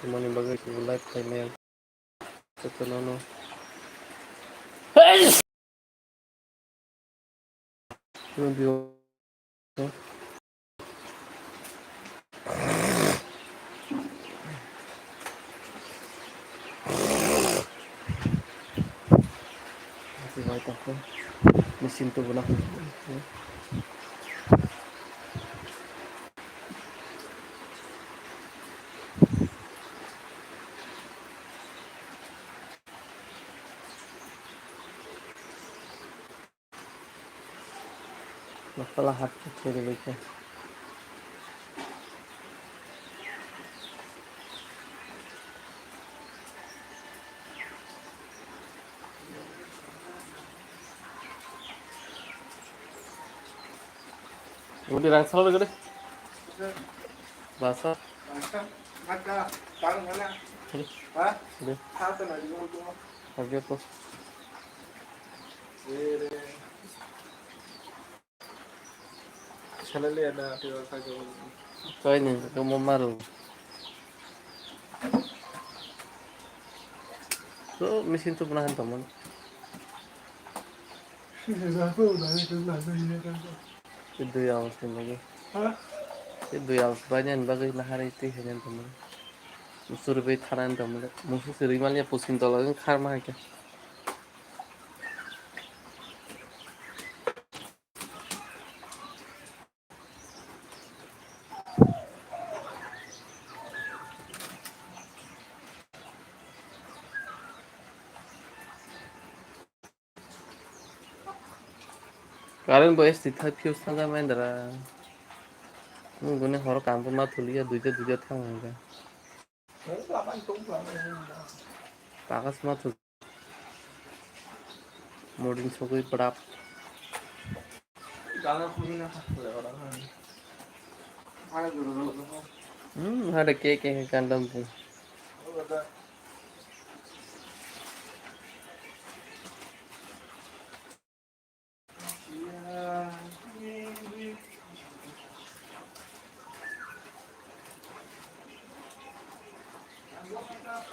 Cuma nih bagai si live time yang terkenal. Belum bio. Masih baik aku. Mesin tuh benar. Masalah hati ciri baiknya. Udah rangsal lagi deh. Basah. Maka tang mana? Hah? Udah. Satu lagi ngomong. Kaget tuh. Salali ada tiwal saja. Kayaknya kamu malu. So mesin tuh pernah teman. Itu yang mesti lagi. Hah? Itu yang banyak bagai nahari itu hanya teman. Musuh lebih tanan teman. Musuh sering malah pusing tolong karma aja. Kalian boleh istirahat views tangga main darah. Mungkin orang kampung mah tuh lihat dua tahun enggak. Pakas mah tuh modern sokoi berap. Jangan punya orang. Mana dulu? Ada kek kandang pun.